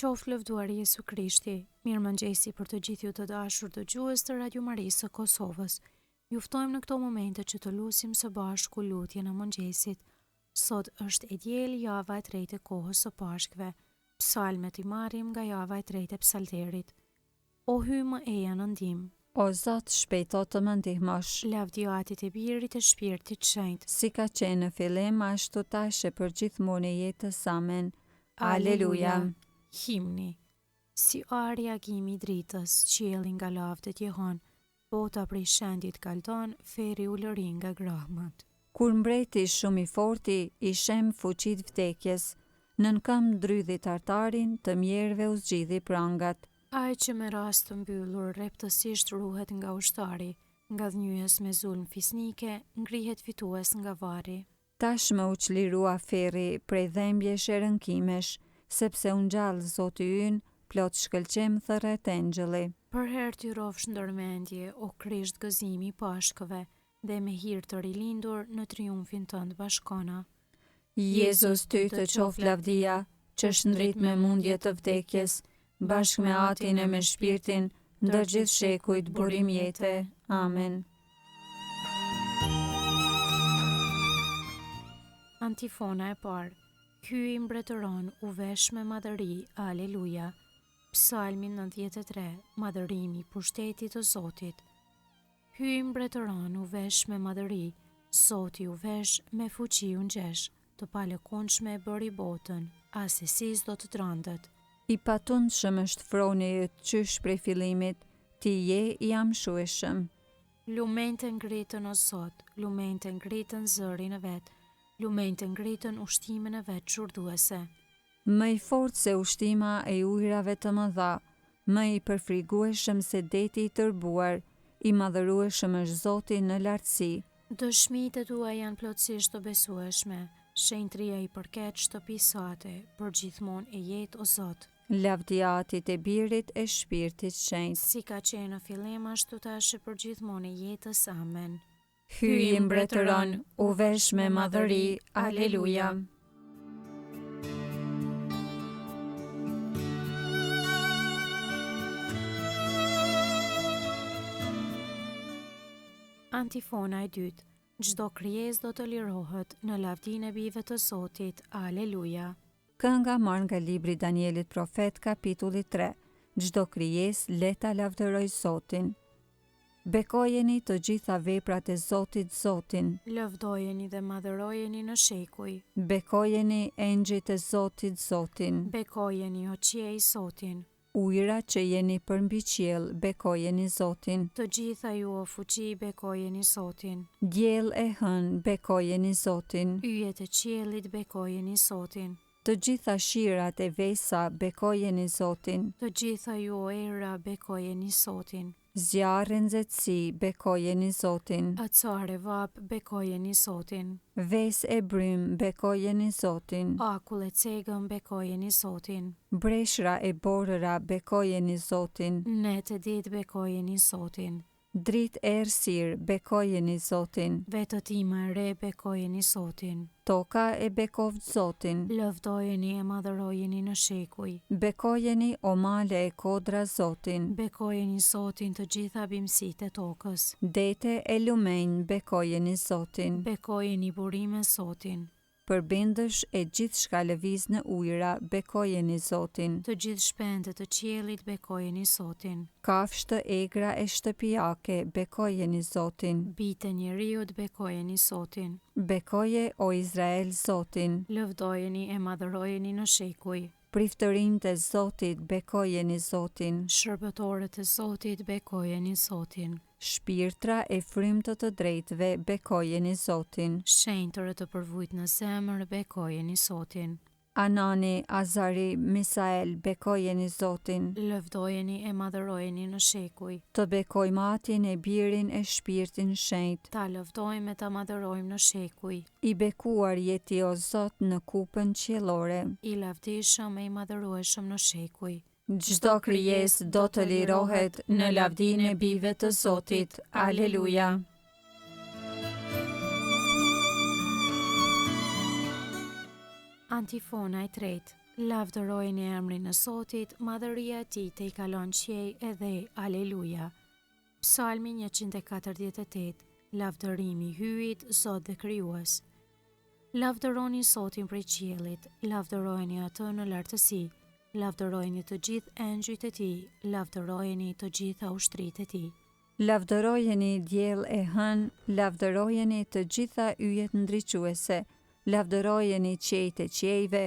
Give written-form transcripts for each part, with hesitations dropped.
Qoftë lëvduar Jesu Krishti. Mirëmëngjesi për të gjithë ju të dashur dëgjues të Radio Marisë së Kosovës. Ju ftojmë në këto momente që të lutim së bashku lutjen e mëngjesit. Sot është e diel, java e tretë e kohës së Pashkëve. Psalmet i marrim nga java e tretë e Psalterit. O hy më eja në ndihmë. O Zot, shpejto të më ndihmosh. Lavdiatit e Birit e Shpirtit Shenjtë. Si ka qenë në fillim, ashtu tash e për gjithmonë e jetës. Amen. Aleluja. Himni. Si arja gimi dritës, qielli nga lavdet jehon, bota prej shëndit kaldon, feri u lëri nga grahmat. Kur mbreti shumë i forti, i shem fuqit vdekjes, nën këmbë ndrydhi tartarin, të mjerëve u zgjidhi prangat. Ai që me rast të mbyllur reptësisht ruhet nga ushtari, nga dhnyjes me zulm fisnike, ngrihet fitues nga varri. Tash më u çlirua ferri prej dhembjesh e rënkimesh, sepse unë gjallë Zoti ynë, plot shkëlqem thërret engjëlli. Për herë ty rofsh ndërmendje, o Krisht gëzimi i Pashkëve, dhe me hir të rilindur në triumfin tënd bashkona. Jezus ty të qof lavdia, që shndrit me mundje të vdekjes, bashkë me atin e me shpirtin, ndër gjithë shekujt burim jete. Amen. Antifona e parë. Hyi mbretëron u vesh me madhëri, aleluja. Psalmi 93, madhërimi pushtetit të Zotit. Hyi mbretëron u vesh me madhëri, Zoti u vesh me fuqi u ngjesh, të palëkundshme bëri botën, asesis do të trëndët. I patundshëm është froni yt, qysh prej fillimit, ti je i amshueshëm. Lumente ngritën o Zot, lumente ngritën zërin e vet, lumente ngritën ushtimin e vet çurdhuese. Më i fortë se ushtima e ujrave të mëdha, më i përfrigueshëm se deti i tërbuar, i madhërueshëm është Zoti në lartësi. Dëshmitë tua janë plotësisht të besueshme, shenjtëria i përket shtëpisate, për gjithmonë e jetë o Zot. Lavdiatit e Birit e Shpirtit Shenjtë. Si ka qenë në fillim ashtu tash e për gjithmonë e jetës. Amen. Hyi mbretëron, u vesh me madhëri, aleluja. Antifona e dytë. Çdo krijesë do të lirohet në lavdinë e bijve të Zotit. Aleluja. Kënga marrë nga libri Danielit profet, kapitulli 3. Çdo krijesë le ta lavdëroj Zotin. Bekojeni të gjitha veprat e Zotit Zotin. Lëvdojeni dhe madhërojeni në shekuj. Bekojeni engjëjt e Zotit Zotin. Bekojeni o qiej Zotin. Ujëra që jeni përmbi qiell, bekojeni Zotin. Të gjitha ju o fuqi, bekojeni Zotin. Diell e hën, bekojeni Zotin. Yjet e qiellit, bekojeni Zotin. Të gjitha shirat e vesa, bekojeni Zotin. Të gjitha ju o era, bekojeni Zotin. Zjarre nxehtësi, bekojeni Zotin. Acar e vap, bekojeni Zotin. Ves e brym, bekojeni Zotin. Akull e cegëm, bekojeni Zotin. Breshra e borëra, bekojeni Zotin. Net e ditë, bekojeni Zotin. Dritë e errësirë, bekojeni Zotin. Vetëtima e re, bekojeni Zotin. Toka e bekovë Zotin. Lëvdojeni e madhërojeni në shekuj. Bekojeni o male e kodra Zotin. Bekojeni Zotin të gjitha bimësitë e tokës. Dete e lumenj, bekojeni Zotin. Bekojeni burime Zotin. Përbindësh e gjithë shka lëviz në ujëra, bekojeni Zotin. Të gjithë shpendët të qiellit, bekojeni Zotin. Kafshë të egra e shtëpiake, bekojeni Zotin. Bitë e njeriut, bekojeni Zotin. Bekoje o Izrael Zotin. Lëvdojeni e madhërojeni në shekuj. Priftërinjtë e Zotit, bekojeni Zotin. Shërbëtorët e Zotit, bekojeni Zotin. Shpirtra e frymtë të drejtëve, bekojeni Zotin. Shenjtërët të përvujt në zemër, bekojeni Zotin. Anani, Azari, Misael, bekojeni Zotin. Lëvdojeni e madhërojeni në shekuj. Të bekojmë atin e Birin e Shpirtin Shenjtë. Ta lëvdojmë e ta madhërojmë në shekuj. I bekuar jeti o Zot në kupën qiellore. I lavdishëm e i madhërueshëm në shekuj. Çdo krijesë do të lirohet në lavdinë e bijve të Zotit. Aleluja. Antifona e tretë. Lavdërojeni emrin e Zotit, madhëria e tij te i kalon qiej edhe aleluja. Psalmi 148, lavdërimi i hyjit, Zot dhe krijues. Lavdëroni Zotin prej qiellit, lavdërojeni atë në lartësi, lavdërojeni të gjithë engjëjt e tij, lavdërojeni të gjitha ushtritë e tij. Lavdërojeni diell e hën, lavdërojeni të gjitha yjet ndriquese, lavdërojeni qiejt e qiejve,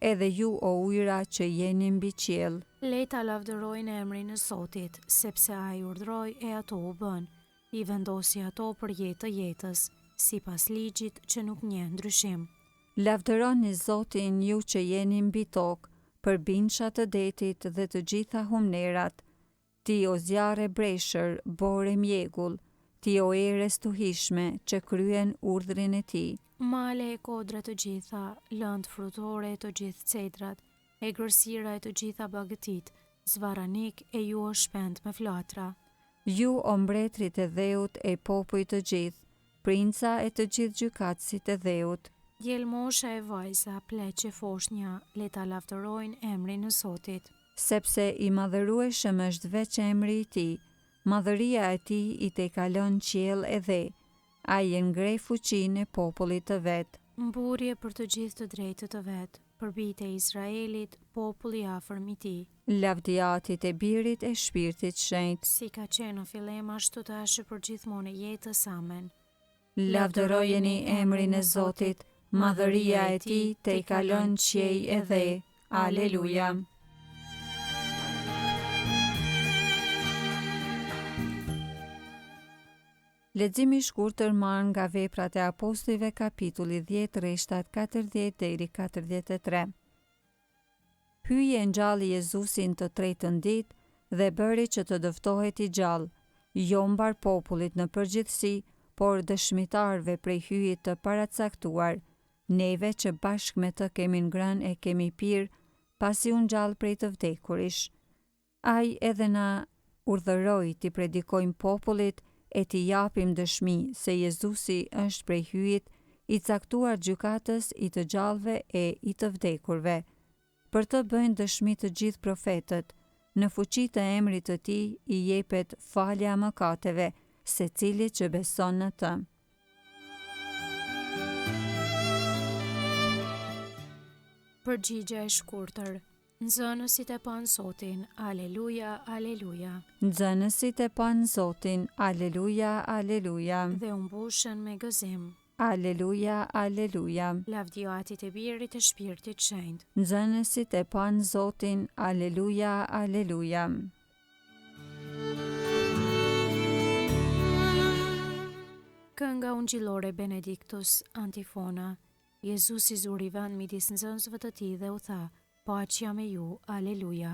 edhe ju o ujëra që jeni mbi qiell. Le ta lavdërojnë emrin e Zotit, sepse ai urdhroi e ato u bën, i vendosi ato për jetë të jetës, sipas ligjit që nuk njeh ndryshim. Lavdëroni Zotin ju që jeni mbi tokë, për binçat të detit dhe të gjitha humnerat. Ti o zjarre breshër, bore mjegull, ti o ere stuhishme që kryen urdhrin e tij. Male e kodra të gjitha, lëndë frutore e të gjithë cedrat, e gërsira e të gjitha bagëtit, zvaranik e ju o shpend me flatra. Ju o mbretrit e dheut e popujt të gjithë, princa e të gjithë gjykatësit e dheut. Djelmosha e vajza, pleqe foshnja, le ta lavdërojnë emrin e Zotit. Sepse i madhërueshëm është veç emri i tij, madhëria e tij i tejkalon qiell e dhe. Ai e ngrej fuqinë e popullit të vet. Mburje për të gjithë të drejtët të vet, për bijtë e Izraelit, populli afërm i tij. Lavdiatit e birit e shpirtit shenjtë. Si ka qenë në fillim ashtu tash për gjithmonë e jetës, amen. Lavdërojeni emrin e Zotit, madhëria e tij tejkalon qiej e dhe. Aleluja. Leximi i shkurtër marr nga Veprat e Apostujve kapitulli 10 rreshtat 40 deri 43. Hyje ngjalli Jezusi në të tretën ditë dhe bëri që të dëftohet i gjallë, jo mbar popullit në përgjithësi, por dëshmitarve prej hyjit të paracaktuar, neve që bashkë me të kemi ngrënë e kemi pirë, pasi u ngjall prej të vdekurish. Ai edhe na urdhëroi t'i predikojmë popullit e t'i japim dëshmi se Jezusi është prej hyjit i caktuar gjykatës i të gjallëve e i të vdekurve. Për të bëjnë dëshmi të gjithë profetët, në fuqi të emrit të tij i jepet falja e mëkateve secilit që beson në të. Përgjigja e shkurtër. Nxënësit e panë Zotin, aleluja, aleluja. Nxënësit e panë Zotin, aleluja, aleluja. Dhe u mbushën me gëzim. Aleluja, aleluja. Lavdiatit e birit e shpirtit shenjtë. Nxënësit e panë Zotin, aleluja, aleluja. Kënga ungjillore Benediktus, antifona. Jezusi zuri vend midis nxënësve të tij dhe u tha: Paqja me ju, aleluja.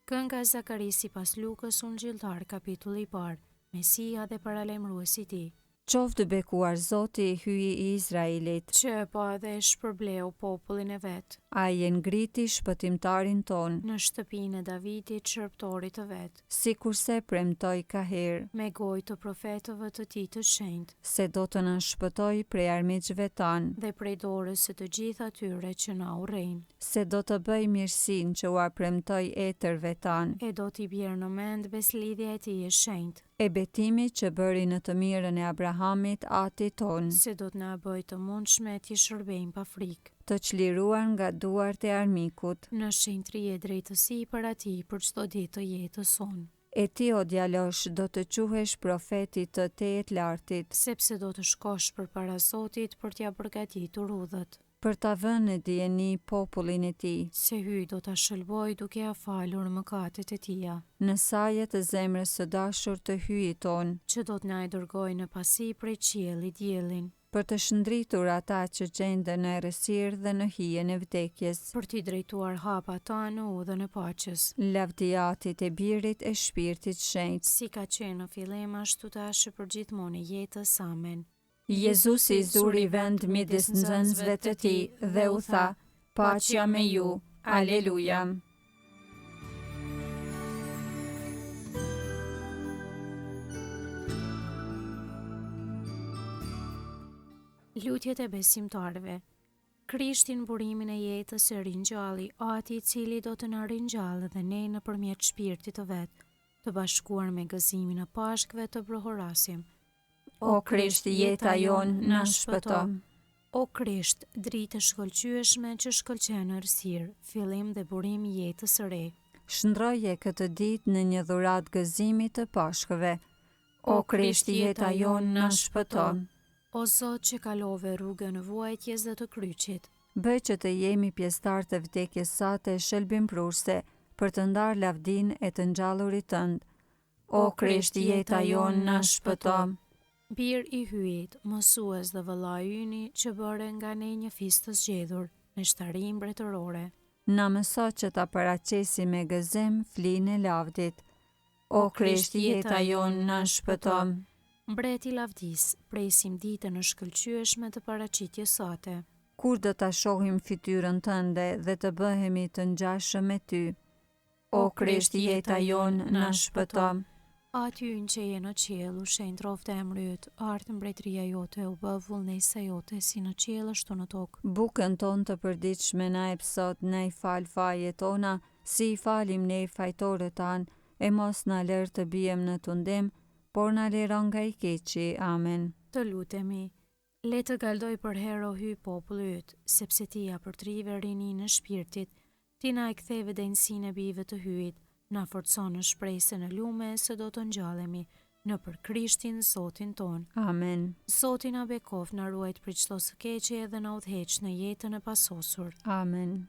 Kënga e Zakaris sipas Lukës ungjilltar kapitulli i parë, Mesia dhe paralajmëruesi i tij. Qoftë bekuar Zoti, hyji i Izraelit, që e pa dhe e shpërbleu popullin e vet. Ai e ngriti shpëtimtarin ton, në shtëpinë e Davidit, shërptorit të vet. Sikurse premtoi ka herë, me gojë të profetëve të tij të shenjtë, se do të na shpëtoj prej armiqve tan, dhe prej dorës së të gjithë atyre që na urrejnë. Se do të bëj mirësinë që ua premtoi etërve tan, e do t'i bjerë në mend beslidhja e tij e shenjtë, e betimi që bëri në të mirën e Abrahamit ati ton, se do t'na bëj të mundshme t'i shërbejmë pa frikë, të çliruar nga duart e armikut, në shenjtëri e drejtësi për ati për çdo ditë të jetës sonë. E ti o djalosh do të quhesh profeti të Tejet Lartit, sepse do të shkosh përpara Zotit për t'ia përgatitur rrugët, për ta vënë në dijeni popullin e tij, se hyj do ta shëlboj duke ia falur mëkatet e tija, në sajet të zemrës së dashur të hyjit ton, që do t'na e dërgoj në pasi prej qiellit diellin, për të shndritur ata që gjenden në errësirë dhe në hijen e vdekjes, për t'i drejtuar hapa ta në udhën e paqes. Lavdiatit e birit e shpirtit shenjtë, si ka qenë në fillim ashtu tash për gjithmonë e jetës, amen. Jezusi zuri vend midis nxënësve të tij dhe u tha: Paqja me ju. Aleluja. Lutjet e besimtarëve. Krishtin burimin e jetës e ringjallë, ati I cili do të na ringjallë dhe ne nëpërmjet shpirtit të vet, të bashkuar me gëzimin e pashkëve të brohorasim. O Krisht, jeta jon na shpëto. O Krisht, dritë e shkëlqyeshme që shkëlqen në errësirë, fillim dhe burim I jetës së re. Shndroje këtë ditë në një dhuratë gëzimi të pashkëve. O Krisht, jeta jon na shpëto. O Zot që kalove rrugën e vuajtjes dhe të kryqit, Bëj që të jemi pjesëtar të vdekjes sate shëlbimprurse për të ndarë lavdinë e të ngjallurit tënd. O Krisht, jeta jon na shpëto. Bir I hyjit, mësues dhe vëllai yni që bëre nga ne një fis të zgjedhur, me shtari mbretërore. Na mëso që ta paraqesim me gëzim flinë e lavdit. O Krisht, jeta jon na shpëto. Mbreti lavdis, presim ditën e shkëlqyeshme të paraqitjes sate. Kur do ta shohim fytyrën tënde dhe të bëhemi të ngjashëm me ty. O Krisht, jeta jon na shpëto. Aty ynë që je në qiell, u shenjtë rroftë emri yt, ardh mbretëria jote, u bë vullnesa jote si në qiell ashtu në tokë. Bukën tonë të përditshme na jep sot, na I fal fajet tona, si I falim ne fajtorët tanë, e mos na lër të bijem në tundim, por na liron nga I keqi. Amen. Të lutemi. Le të galdoj për herë o hy populli yt, sepse ti ja përtrive rinin e shpirtit, ti na e ktheve denjësinë e bijve të hyjit, na forcon në shpresën e lume se do të ngjallemi në për Krishtin Zotin ton. Amen. Zoti na bekof, na ruajt prej çdo së keqe dhe na udhëheq në jetën e pasosur. Amen.